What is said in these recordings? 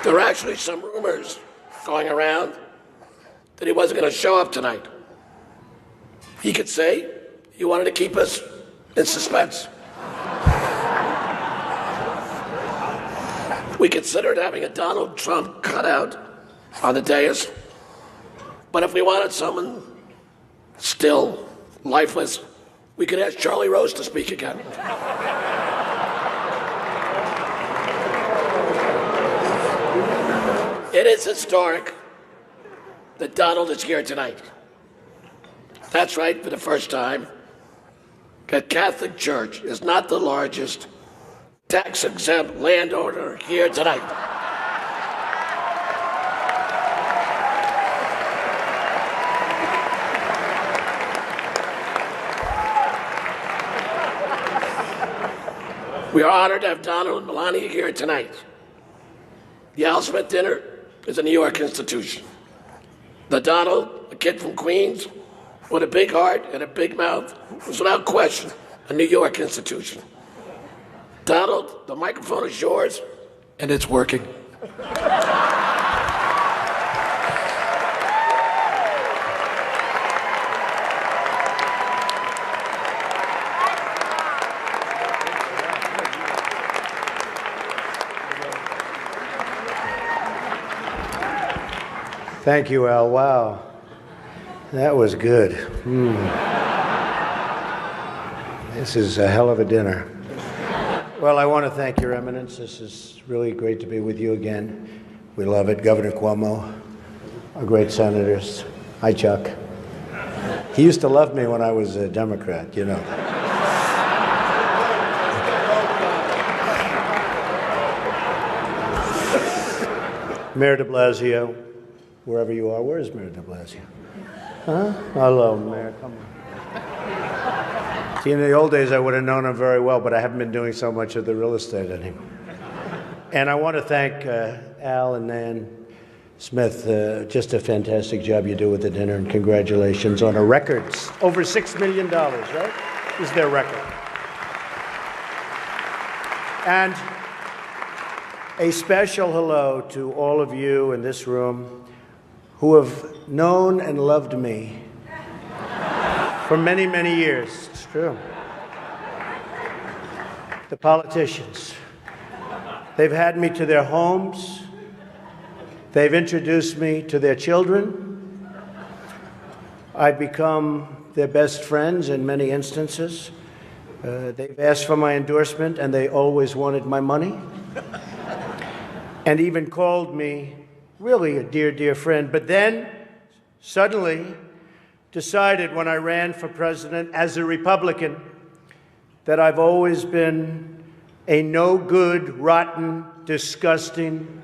There are actually some rumors going around that he wasn't going to show up tonight. He could say he wanted to keep us in suspense. We considered having a Donald Trump cutout on the dais, but if we wanted someone still lifeless, we could ask Charlie Rose to speak again. It is historic that Donald is here tonight. That's right, for the first time, the Catholic Church is not the largest tax-exempt landowner here tonight. We are honored to have Donald and Melania here tonight. The Al Smith dinner is a New York institution. The Donald, a kid from Queens, with a big heart and a big mouth, was without question a New York institution. Donald, the microphone is yours, and it's working. Thank you, Al. Wow. That was good. This is a hell of a dinner. Well, I want to thank Your Eminence. This is really great to be with you again. We love it. Governor Cuomo, our great senators. Hi, Chuck. He used to love me when I was a Democrat, you know. Mayor de Blasio, wherever you are. Where is Mayor de Blasio? Huh? Hello, Mayor. Come on. See, in the old days, I would have known him very well, but I haven't been doing so much of the real estate anymore. And I want to thank Al and Nan Smith. Just a fantastic job you do with the dinner, and congratulations on a record. Over $6 million, right? Is their record. And a special hello to all of you in this room who have known and loved me for many, many years. It's true. The politicians. They've had me to their homes. They've introduced me to their children. I've become their best friends in many instances. They've asked for my endorsement, and they always wanted my money. And even called me really a dear, dear friend. But then, suddenly, decided when I ran for president as a Republican that I've always been a no-good, rotten, disgusting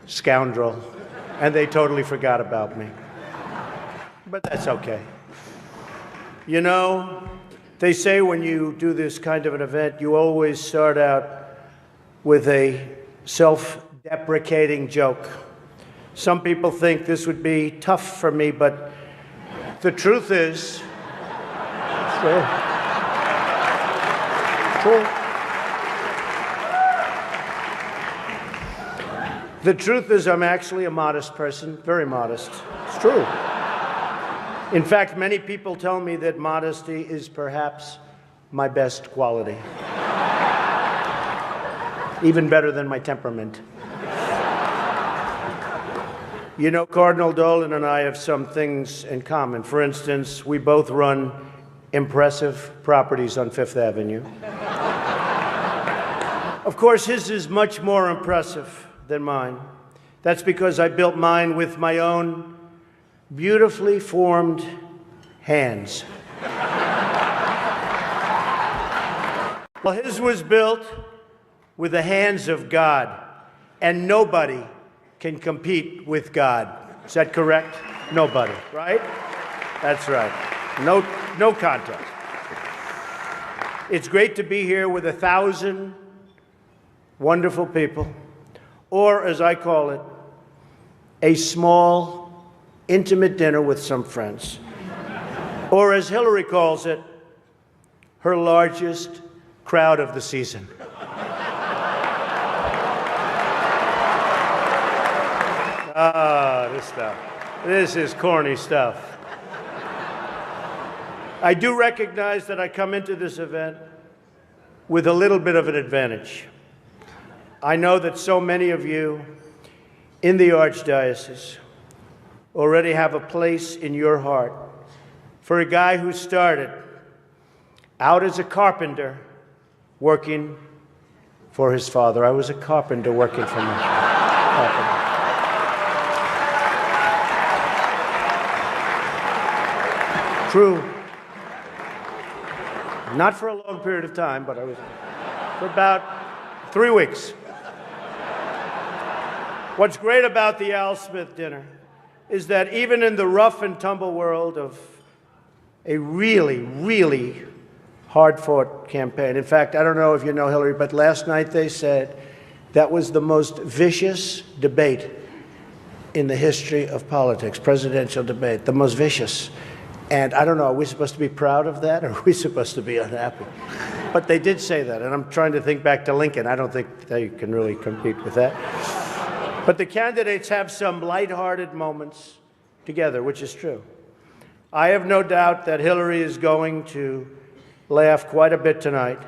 scoundrel. And they totally forgot about me. But that's okay. You know, they say when you do this kind of an event, you always start out with a self-deprecating joke. Some people think this would be tough for me, but the truth is, true. The truth is I'm actually a modest person, very modest. It's true. In fact, many people tell me that modesty is perhaps my best quality. Even better than my temperament. You know, Cardinal Dolan and I have some things in common. For instance, we both run impressive properties on Fifth Avenue. Of course, his is much more impressive than mine. That's because I built mine with my own beautifully formed hands. Well, his was built with the hands of God, and nobody can compete with God. Is that correct? Nobody, right? That's right. No contest. It's great to be here with 1,000 wonderful people, or as I call it, a small, intimate dinner with some friends. Or as Hillary calls it, her largest crowd of the season. This stuff. This is corny stuff. I do recognize that I come into this event with a little bit of an advantage. I know that so many of you in the Archdiocese already have a place in your heart for a guy who started out as a carpenter working for his father. I was a carpenter working for my father. True. Not for a long period of time, but I was for about 3 weeks. What's great about the Al Smith dinner is that even in the rough and tumble world of a really, really hard-fought campaign. In fact, I don't know if you know Hillary, but last night they said that was the most vicious debate in the history of politics, presidential debate, the most vicious. And I don't know, are we supposed to be proud of that, or are we supposed to be unhappy? But they did say that, and I'm trying to think back to Lincoln. I don't think they can really compete with that. But the candidates have some lighthearted moments together, which is true. I have no doubt that Hillary is going to laugh quite a bit tonight,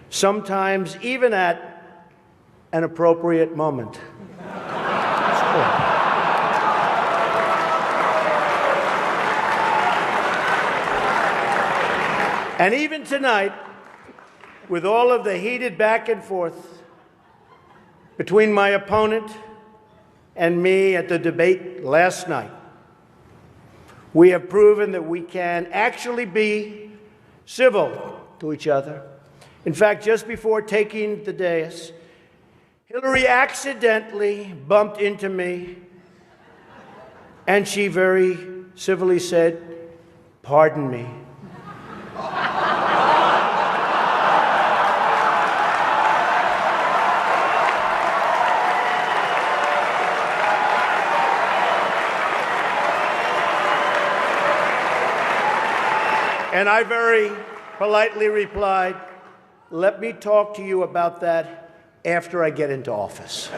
sometimes even at an appropriate moment. It's true. And even tonight, with all of the heated back and forth between my opponent and me at the debate last night, we have proven that we can actually be civil to each other. In fact, just before taking the dais, Hillary accidentally bumped into me, and she very civilly said, "Pardon me." And I very politely replied, "Let me talk to you about that after I get into office."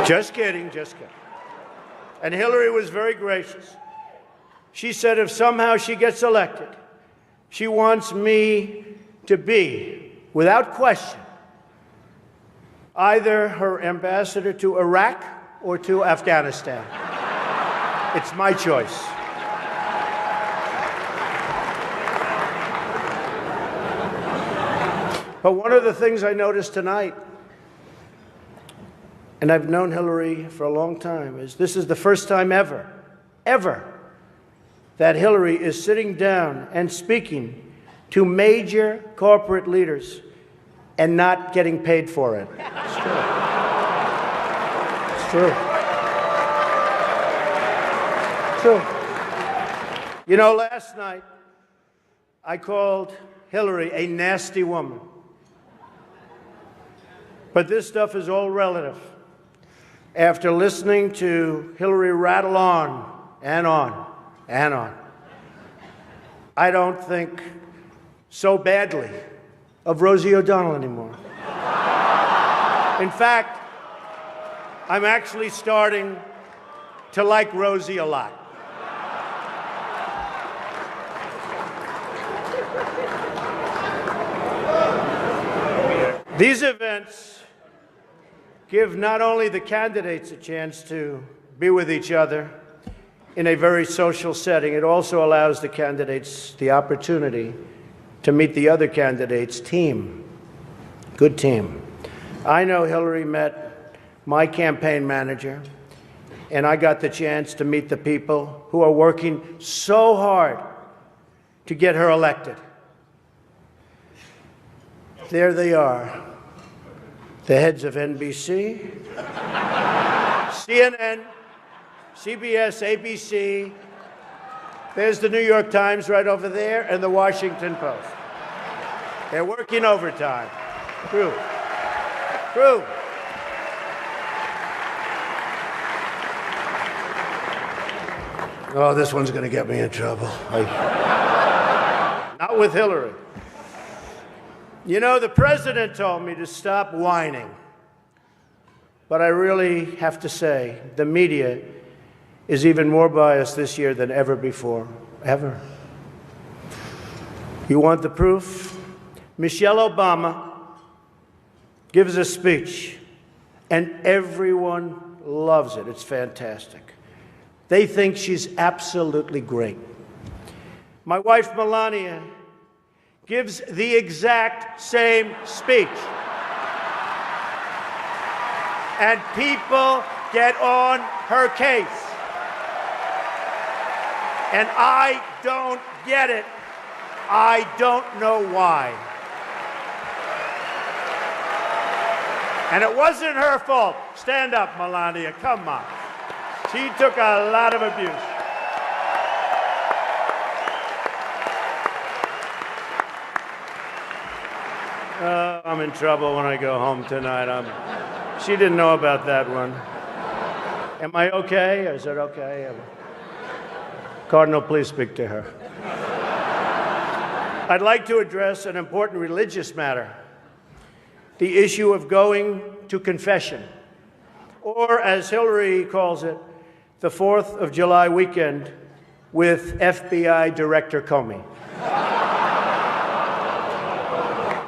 Just kidding, just kidding. And Hillary was very gracious. She said if somehow she gets elected, she wants me to be, without question, either her ambassador to Iraq or to Afghanistan. It's my choice. But one of the things I noticed tonight, and I've known Hillary for a long time, is this is the first time ever, that Hillary is sitting down and speaking to major corporate leaders and not getting paid for it. It's true. It's true. It's true. You know, last night, I called Hillary a nasty woman. But this stuff is all relative. After listening to Hillary rattle on and on and on, I don't think so badly of Rosie O'Donnell anymore. In fact, I'm actually starting to like Rosie a lot. These events give not only the candidates a chance to be with each other in a very social setting, it also allows the candidates the opportunity to meet the other candidates' team. Good team. I know Hillary met my campaign manager, and I got the chance to meet the people who are working so hard to get her elected. There they are, the heads of NBC, CNN, CBS, ABC. There's the New York Times right over there, and the Washington Post. They're working overtime. True. True. Oh, this one's going to get me in trouble. Not with Hillary. You know, the president told me to stop whining. But I really have to say, the media is even more biased this year than ever before. Ever. You want the proof? Michelle Obama gives a speech, and everyone loves it. It's fantastic. They think she's absolutely great. My wife, Melania, gives the exact same speech. And people get on her case. And I don't get it. I don't know why. And it wasn't her fault. Stand up, Melania. Come on. She took a lot of abuse. I'm in trouble when I go home tonight. She didn't know about that one. Am I okay? Is it okay? Cardinal, please speak to her. I'd like to address an important religious matter, the issue of going to confession, or as Hillary calls it, the 4th of July weekend with FBI Director Comey.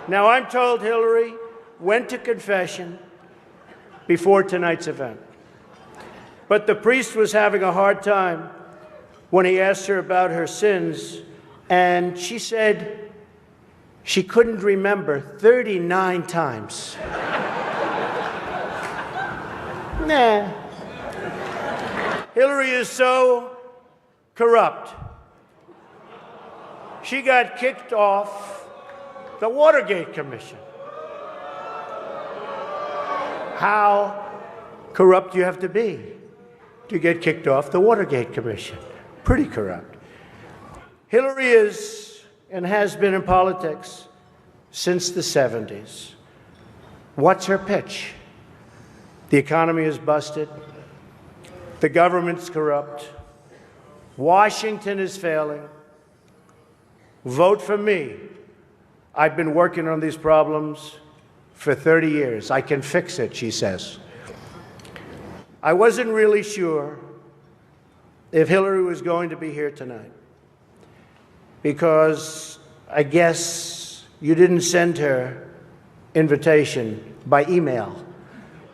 Now, I'm told Hillary went to confession before tonight's event. But the priest was having a hard time when he asked her about her sins, and she said she couldn't remember 39 times. Nah. Hillary is so corrupt. She got kicked off the Watergate Commission. How corrupt you have to be to get kicked off the Watergate Commission. Pretty corrupt. Hillary is and has been in politics since the 70s. What's her pitch? The economy is busted. The government's corrupt. Washington is failing. Vote for me. I've been working on these problems for 30 years. I can fix it, she says. I wasn't really sure if Hillary was going to be here tonight because I guess you didn't send her invitation by email.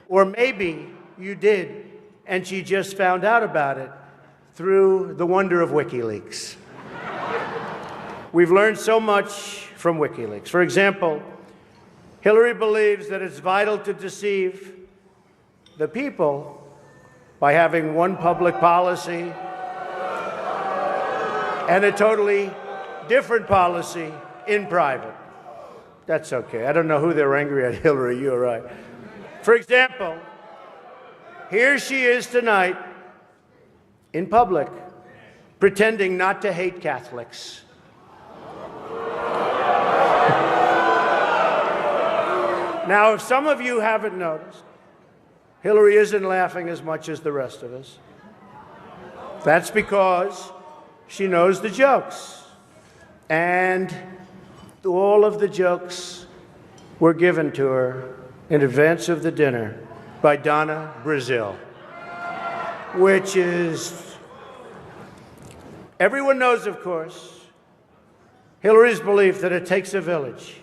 Or maybe you did, and she just found out about it through the wonder of WikiLeaks. We've learned so much from WikiLeaks. For example, Hillary believes that it's vital to deceive the people by having one public policy and a totally different policy in private. That's okay. I don't know who they're angry at, Hillary, you're right. For example, here she is tonight in public pretending not to hate Catholics. Now, if some of you haven't noticed, Hillary isn't laughing as much as the rest of us. That's because she knows the jokes. And all of the jokes were given to her in advance of the dinner by Donna Brazil, which is, everyone knows, of course, Hillary's belief that it takes a village,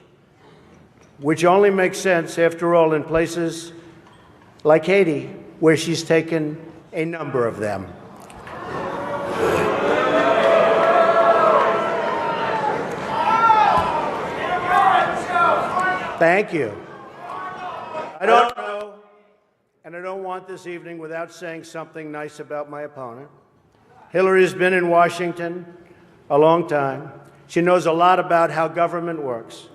which only makes sense, after all, in places like Haiti, where she's taken a number of them. Thank you. I don't know, and I don't want this evening without saying something nice about my opponent. Hillary has been in Washington a long time. She knows a lot about how government works.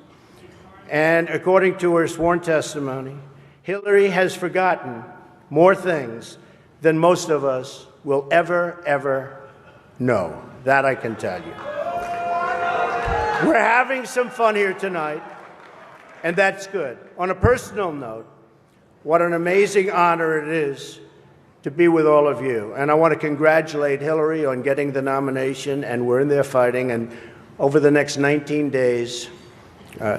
And according to her sworn testimony, Hillary has forgotten more things than most of us will ever know. That I can tell you. We're having some fun here tonight, and that's good. On a personal note, what an amazing honor it is to be with all of you. And I want to congratulate Hillary on getting the nomination, and we're in there fighting. And over the next 19 days,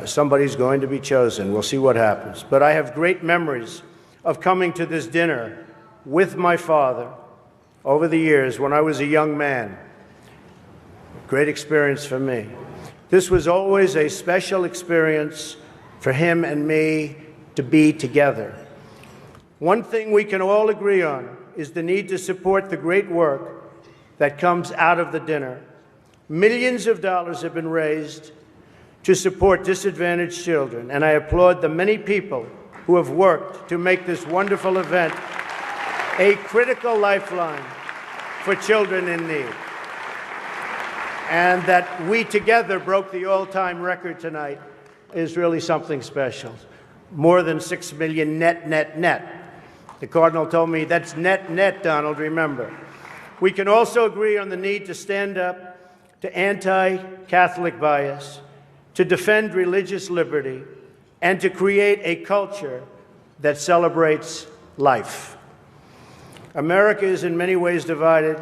Somebody's going to be chosen. We'll see what happens. But I have great memories of coming to this dinner with my father over the years when I was a young man. Great experience for me. This was always a special experience for him and me to be together. One thing we can all agree on is the need to support the great work that comes out of the dinner. Millions of dollars have been raised to support disadvantaged children, and I applaud the many people who have worked to make this wonderful event a critical lifeline for children in need. And that we together broke the all-time record tonight is really something special. More than 6 million net, net, net. The Cardinal told me that's net, net, Donald, remember. We can also agree on the need to stand up to anti-Catholic bias, to defend religious liberty, and to create a culture that celebrates life. America is in many ways divided.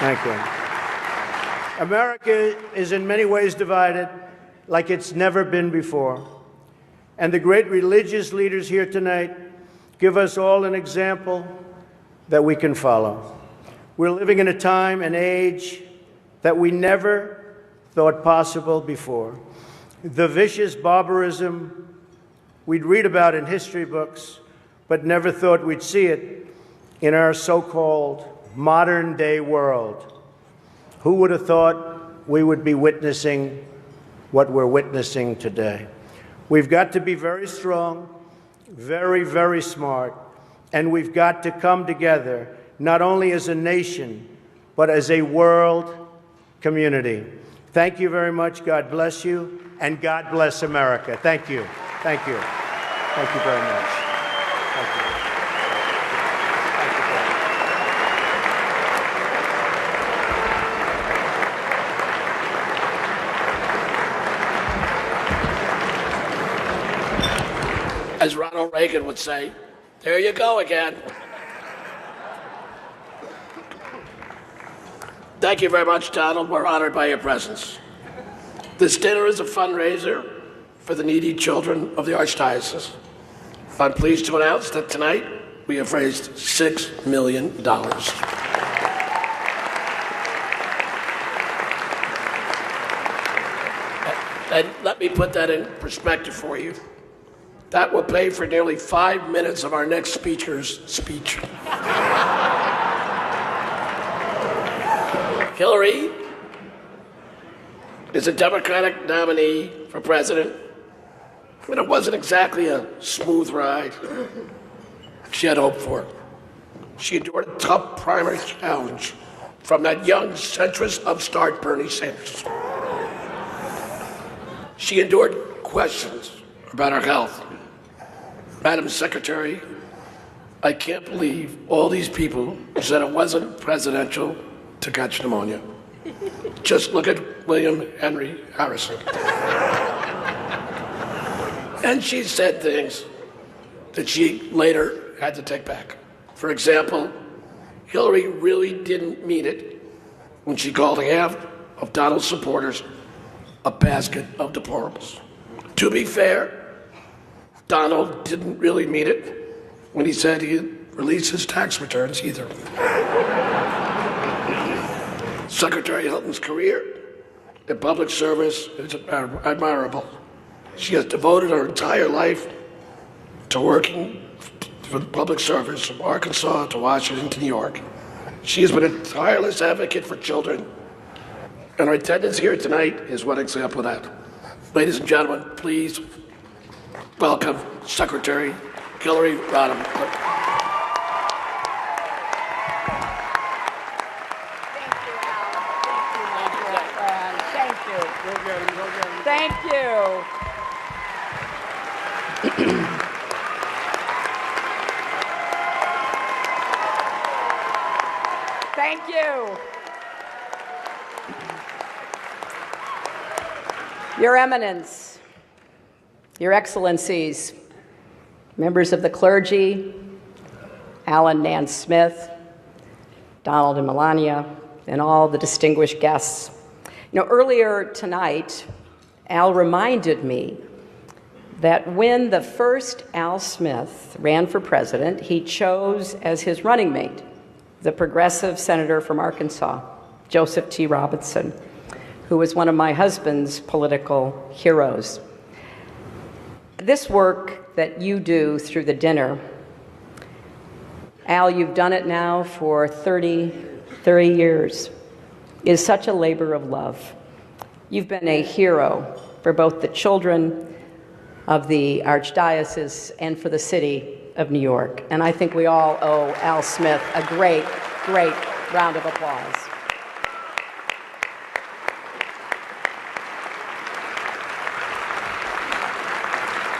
Thank you. America is in many ways divided like it's never been before. And the great religious leaders here tonight give us all an example that we can follow. We're living in a time and age that we never thought possible before. The vicious barbarism we'd read about in history books, but never thought we'd see it in our so-called modern-day world. Who would have thought we would be witnessing what we're witnessing today? We've got to be very strong, very, very smart, and we've got to come together, not only as a nation, but as a world community. Thank you very much. God bless you, and God bless America. Thank you. Thank you. Thank you very much. Thank you. As Ronald Reagan would say, there you go again. Thank you very much, Donald. We're honored by your presence. This dinner is a fundraiser for the needy children of the Archdiocese. I'm pleased to announce that tonight we have raised $6 million. And let me put that in perspective for you. That will pay for nearly 5 minutes of our next speaker's speech. Hillary is a Democratic nominee for president, but it wasn't exactly a smooth ride she had hoped for. She endured a tough primary challenge from that young centrist upstart Bernie Sanders. She endured questions about her health. Madam Secretary, I can't believe all these people said it wasn't presidential to catch pneumonia. Just look at William Henry Harrison. And she said things that she later had to take back. For example, Hillary really didn't mean it when she called half of Donald's supporters a basket of deplorables. To be fair, Donald didn't really mean it when he said he'd release his tax returns either. Secretary Hilton's career in public service is admirable. She has devoted her entire life to working for the public service from Arkansas to Washington to New York. She has been a tireless advocate for children, and her attendance here tonight is one example of that. Ladies and gentlemen, please welcome Secretary Hillary Rodham. Thank you. Thank you. Your Eminence, Your Excellencies, members of the clergy, Alan Nance Smith, Donald and Melania, and all the distinguished guests. Earlier tonight, Al reminded me that when the first Al Smith ran for president, he chose as his running mate the progressive senator from Arkansas, Joseph T. Robinson, who was one of my husband's political heroes. This work that you do through the dinner, Al, you've done it now for 30 years, is such a labor of love. You've been a hero for both the children of the Archdiocese and for the city of New York. And I think we all owe Al Smith a great, great round of applause.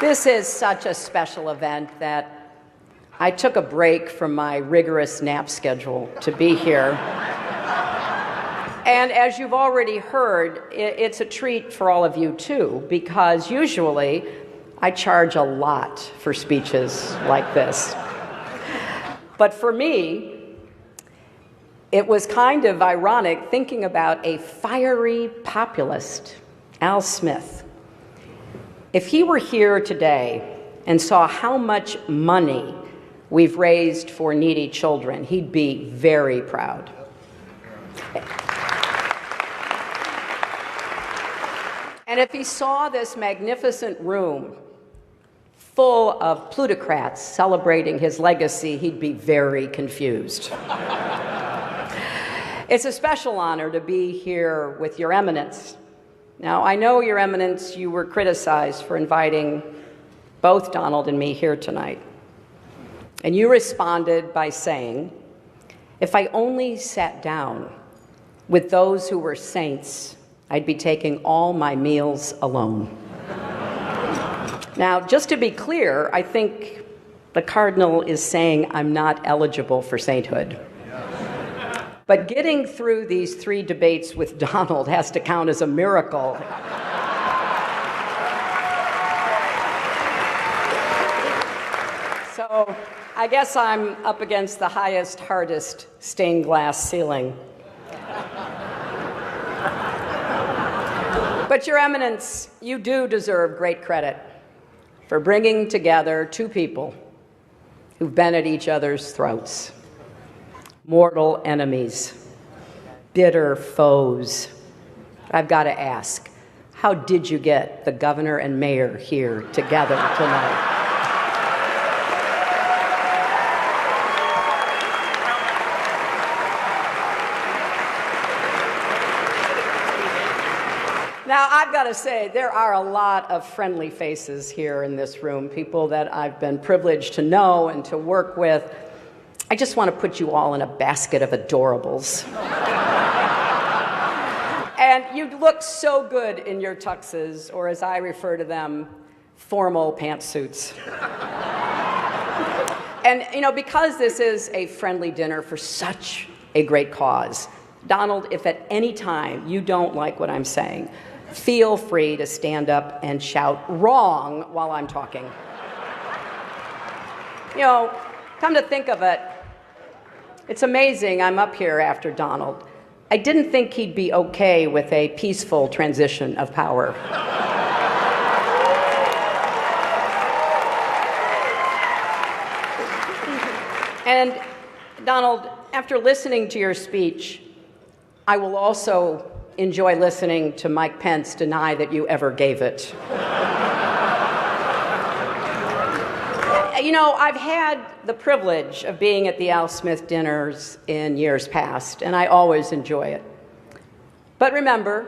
This is such a special event that I took a break from my rigorous nap schedule to be here. And as you've already heard, it's a treat for all of you too, because usually I charge a lot for speeches like this. But for me, it was kind of ironic thinking about a fiery populist, Al Smith. If he were here today and saw how much money we've raised for needy children, he'd be very proud. And if he saw this magnificent room full of plutocrats celebrating his legacy, he'd be very confused. It's a special honor to be here with Your Eminence. Now, I know, Your Eminence, you were criticized for inviting both Donald and me here tonight. And you responded by saying, if I only sat down with those who were saints, I'd be taking all my meals alone. Now, just to be clear, I think the Cardinal is saying I'm not eligible for sainthood. But getting through these 3 debates with Donald has to count as a miracle. So I guess I'm up against the highest, hardest stained glass ceiling. But Your Eminence, you do deserve great credit for bringing together 2 people who've been at each other's throats. Mortal enemies, bitter foes. I've got to ask, how did you get the governor and mayor here together tonight? Now, I've got to say, there are a lot of friendly faces here in this room, people that I've been privileged to know and to work with. I just want to put you all in a basket of adorables. And you look so good in your tuxes, or as I refer to them, formal pantsuits. And, because this is a friendly dinner for such a great cause, Donald, if at any time you don't like what I'm saying, feel free to stand up and shout wrong while I'm talking. Come to think of it, it's amazing I'm up here after Donald. I didn't think he'd be okay with a peaceful transition of power. And Donald, after listening to your speech, I will also enjoy listening to Mike Pence deny that you ever gave it. I've had the privilege of being at the Al Smith dinners in years past, and I always enjoy it. But remember,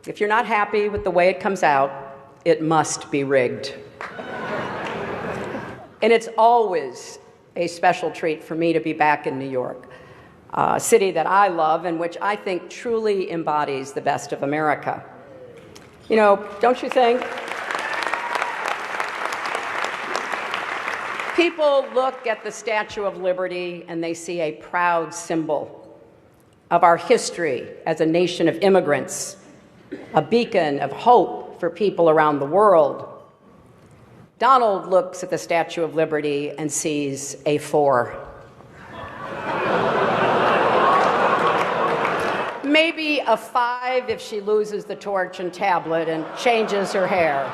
if you're not happy with the way it comes out, it must be rigged. And it's always a special treat for me to be back in New York, a city that I love and which I think truly embodies the best of America. Don't you think? People look at the Statue of Liberty and they see a proud symbol of our history as a nation of immigrants, a beacon of hope for people around the world. Donald looks at the Statue of Liberty and sees a 4. Maybe a 5 if she loses the torch and tablet and changes her hair.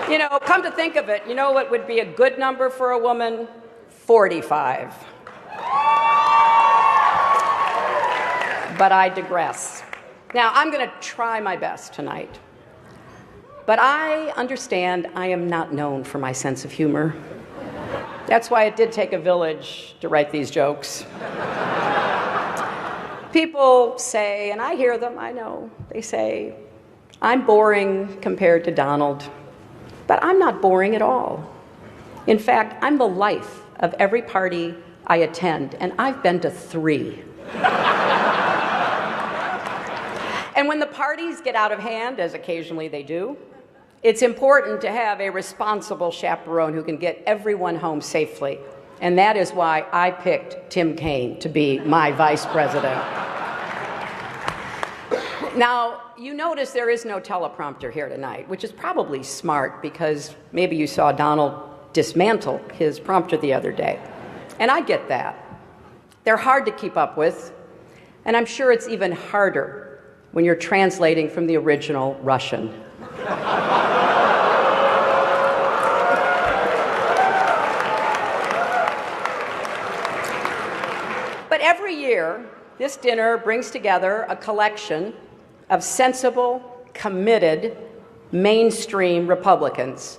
You know, come to think of it, you know what would be a good number for a woman? 45. But I digress. Now, I'm going to try my best tonight. But I understand I am not known for my sense of humor. That's why it did take a village to write these jokes. People say, and I hear them, I know, they say, I'm boring compared to Donald. But I'm not boring at all. In fact, I'm the life of every party I attend, and I've been to 3. And when the parties get out of hand, as occasionally they do, it's important to have a responsible chaperone who can get everyone home safely. And that is why I picked Tim Kaine to be my vice president. Now, you notice there is no teleprompter here tonight, which is probably smart because maybe you saw Donald dismantle his prompter the other day. And I get that. They're hard to keep up with, and I'm sure it's even harder when you're translating from the original Russian. But every year, this dinner brings together a collection of sensible, committed, mainstream Republicans,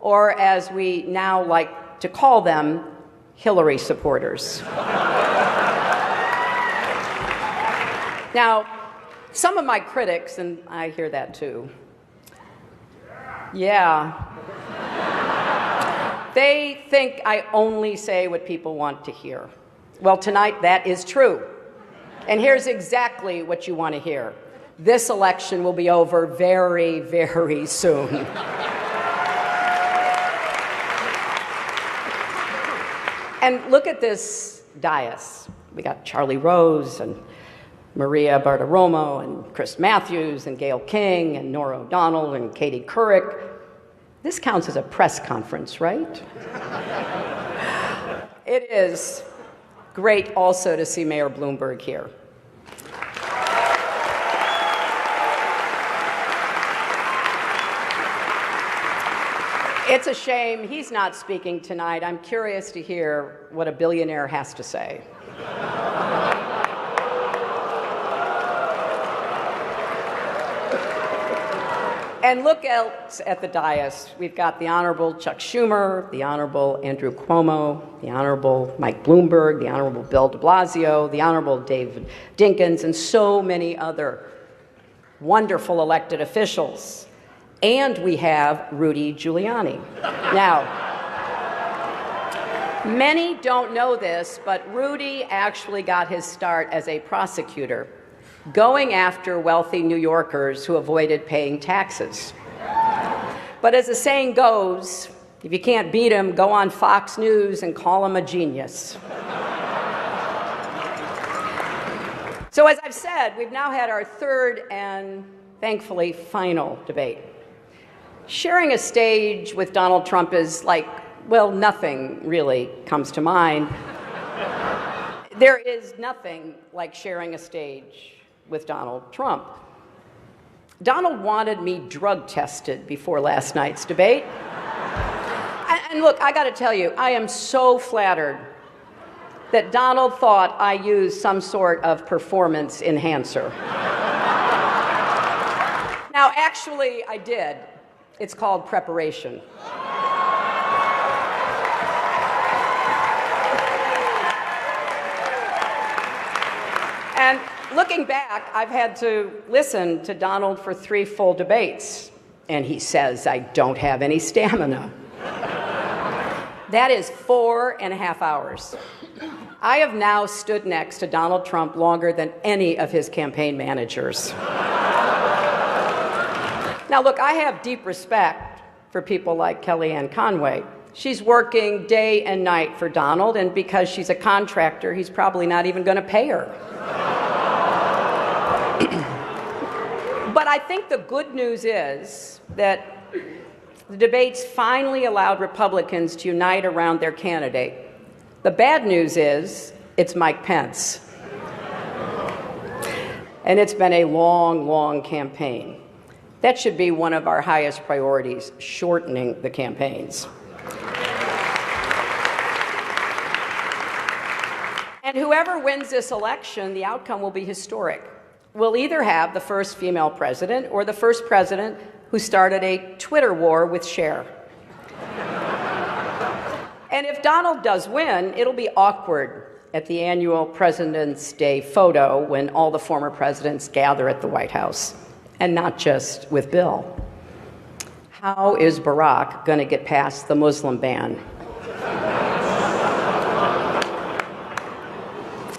or as we now like to call them, Hillary supporters. Now, some of my critics, and I hear that too, yeah, they think I only say what people want to hear. Well, tonight that is true. And here's exactly what you want to hear. This election will be over very, very soon. And look at this dais. We got Charlie Rose and Maria Bartiromo and Chris Matthews and Gayle King and Norah O'Donnell and Katie Couric. This counts as a press conference, right? It is great also to see Mayor Bloomberg here. It's a shame he's not speaking tonight. I'm curious to hear what a billionaire has to say. And look else at the dais. We've got the Honorable Chuck Schumer, the Honorable Andrew Cuomo, the Honorable Mike Bloomberg, the Honorable Bill de Blasio, the Honorable David Dinkins, and so many other wonderful elected officials. And we have Rudy Giuliani. Now, many don't know this, but Rudy actually got his start as a prosecutor, going after wealthy New Yorkers who avoided paying taxes. But as the saying goes, if you can't beat him, go on Fox News and call him a genius. So as I've said, we've now had our third and thankfully final debate. Sharing a stage with Donald Trump is like, well, nothing really comes to mind. There is nothing like sharing a stage with Donald Trump. Donald wanted me drug tested before last night's debate. And look, I got to tell you, I am so flattered that Donald thought I used some sort of performance enhancer. Now, actually, I did. It's called preparation. And looking back, I've had to listen to Donald for 3 full debates, and he says I don't have any stamina. That is 4.5 hours. I have now stood next to Donald Trump longer than any of his campaign managers. Now, look, I have deep respect for people like Kellyanne Conway. She's working day and night for Donald, and because she's a contractor, he's probably not even going to pay her. But I think the good news is that the debates finally allowed Republicans to unite around their candidate, The bad news is it's Mike Pence. And it's been a long, long campaign. That should be one of our highest priorities, shortening the campaigns. And whoever wins this election, the outcome will be historic. We'll either have the first female president or the first president who started a Twitter war with Cher. And if Donald does win, it'll be awkward at the annual President's Day photo when all the former presidents gather at the White House, and not just with Bill. How is Barack going to get past the Muslim ban?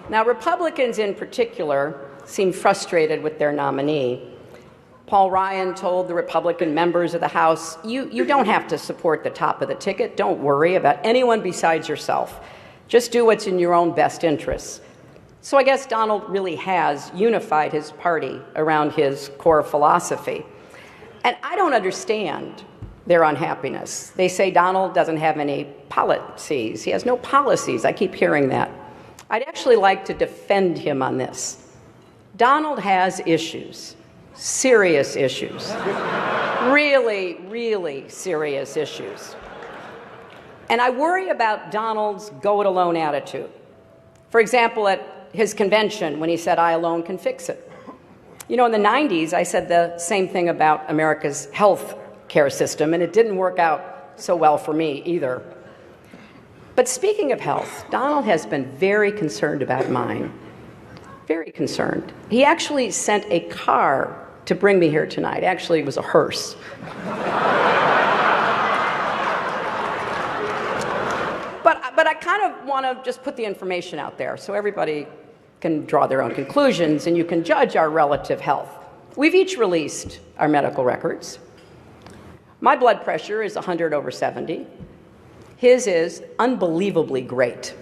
Now, Republicans in particular seem frustrated with their nominee. Paul Ryan told the Republican members of the House, you don't have to support the top of the ticket. Don't worry about anyone besides yourself. Just do what's in your own best interests. So I guess Donald really has unified his party around his core philosophy. And I don't understand their unhappiness. They say Donald doesn't have any policies. He has no policies. I keep hearing that. I'd actually like to defend him on this. Donald has issues, serious issues, really, really serious issues. And I worry about Donald's go-it-alone attitude. For example, at his convention when he said, "I alone can fix it." You know, in the 90s, I said the same thing about America's health care system, and it didn't work out so well for me either. But speaking of health, Donald has been very concerned about mine. Very concerned. He actually sent a car to bring me here tonight. Actually, it was a hearse. But I kind of want to just put the information out there so everybody can draw their own conclusions and you can judge our relative health. We've each released our medical records. My blood pressure is 100/70. His is unbelievably great.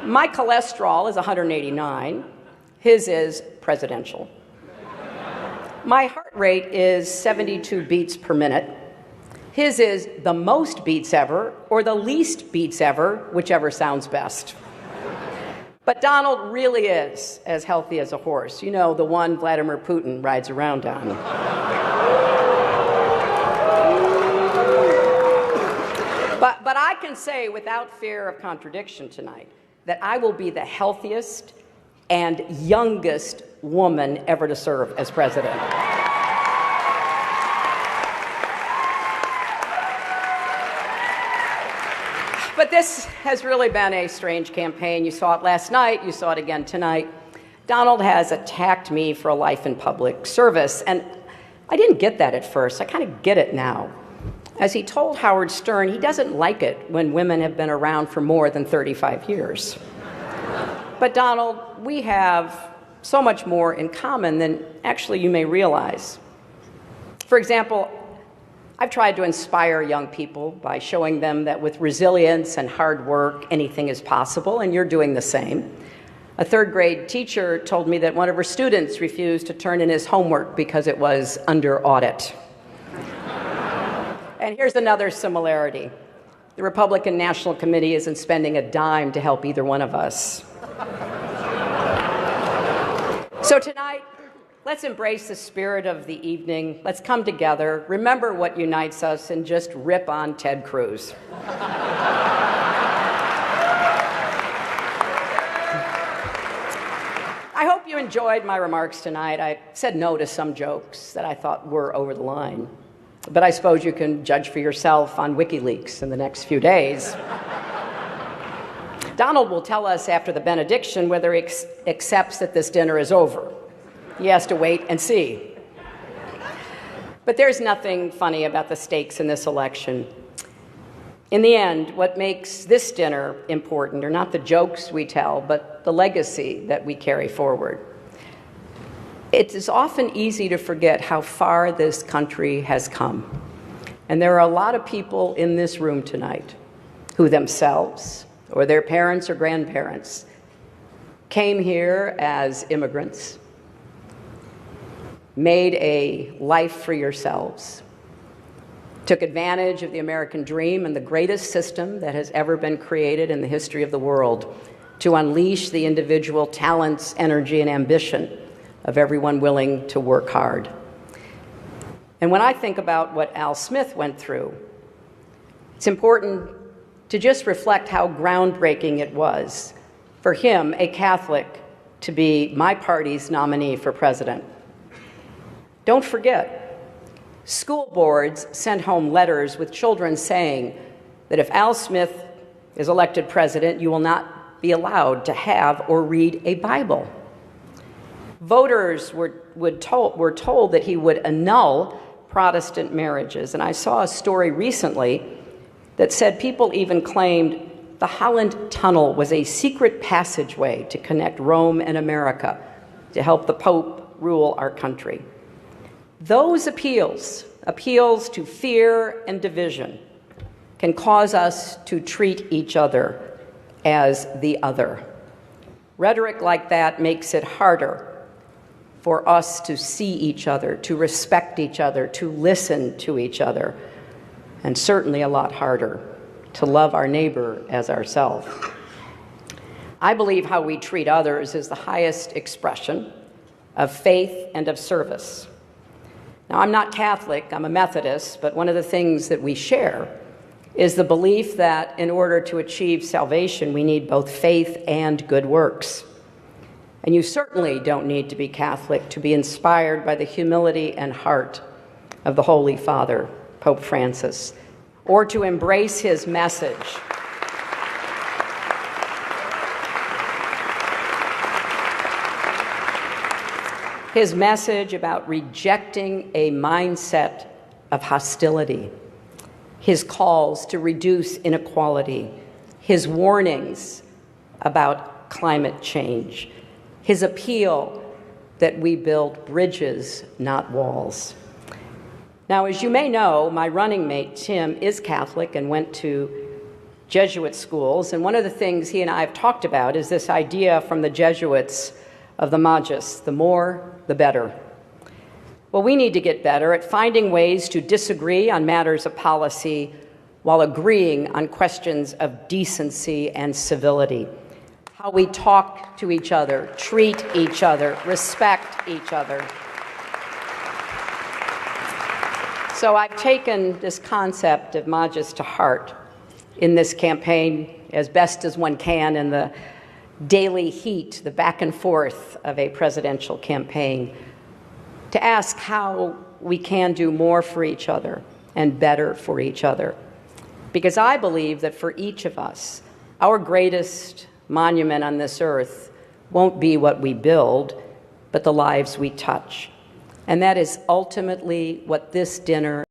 My cholesterol is 189. His is presidential. My heart rate is 72 beats per minute. His is the most beats ever, or the least beats ever, whichever sounds best. But Donald really is as healthy as a horse. You know, the one Vladimir Putin rides around on. But I can say without fear of contradiction tonight that I will be the healthiest and youngest woman ever to serve as president. But this has really been a strange campaign. You saw it last night. You saw it again tonight. Donald has attacked me for a life in public service, and I didn't get that at first. I kind of get it now. As he told Howard Stern, he doesn't like it when women have been around for more than 35 years. But Donald, we have so much more in common than actually you may realize. For example, I've tried to inspire young people by showing them that with resilience and hard work, anything is possible, and you're doing the same. A third-grade teacher told me that one of her students refused to turn in his homework because it was under audit. And here's another similarity. The Republican National Committee isn't spending a dime to help either one of us. So tonight, let's embrace the spirit of the evening. Let's come together, remember what unites us, and just rip on Ted Cruz. I hope you enjoyed my remarks tonight. I said no to some jokes that I thought were over the line. But I suppose you can judge for yourself on WikiLeaks in the next few days. Donald will tell us after the benediction whether he accepts that this dinner is over. He has to wait and see. But there's nothing funny about the stakes in this election. In the end, what makes this dinner important are not the jokes we tell, but the legacy that we carry forward. It is often easy to forget how far this country has come. And there are a lot of people in this room tonight who themselves, or their parents or grandparents, came here as immigrants, made a life for yourselves, took advantage of the American dream and the greatest system that has ever been created in the history of the world to unleash the individual talents, energy, and ambition of everyone willing to work hard. And when I think about what Al Smith went through, it's important to just reflect how groundbreaking it was for him, a Catholic, to be my party's nominee for president. Don't forget, school boards sent home letters with children saying that if Al Smith is elected president, you will not be allowed to have or read a Bible. Voters were told that he would annul Protestant marriages. And I saw a story recently that said people even claimed the Holland Tunnel was a secret passageway to connect Rome and America to help the Pope rule our country. Those appeals to fear and division, can cause us to treat each other as the other. Rhetoric like that makes it harder for us to see each other, to respect each other, to listen to each other, and certainly a lot harder to love our neighbor as ourselves. I believe how we treat others is the highest expression of faith and of service. Now, I'm not Catholic, I'm a Methodist, but one of the things that we share is the belief that in order to achieve salvation, we need both faith and good works. And you certainly don't need to be Catholic to be inspired by the humility and heart of the Holy Father, Pope Francis, or to embrace his message. His message about rejecting a mindset of hostility, his calls to reduce inequality, his warnings about climate change, his appeal that we build bridges, not walls. Now, as you may know, my running mate, Tim, is Catholic and went to Jesuit schools, and one of the things he and I have talked about is this idea from the Jesuits of the Magus, the more, the better. Well, we need to get better at finding ways to disagree on matters of policy while agreeing on questions of decency and civility. How we talk to each other, treat each other, respect each other. So I've taken this concept of Magus to heart in this campaign as best as one can in the daily heat, the back and forth of a presidential campaign, to ask how we can do more for each other and better for each other. Because I believe that for each of us, our greatest monument on this earth won't be what we build, but the lives we touch. And that is ultimately what this dinner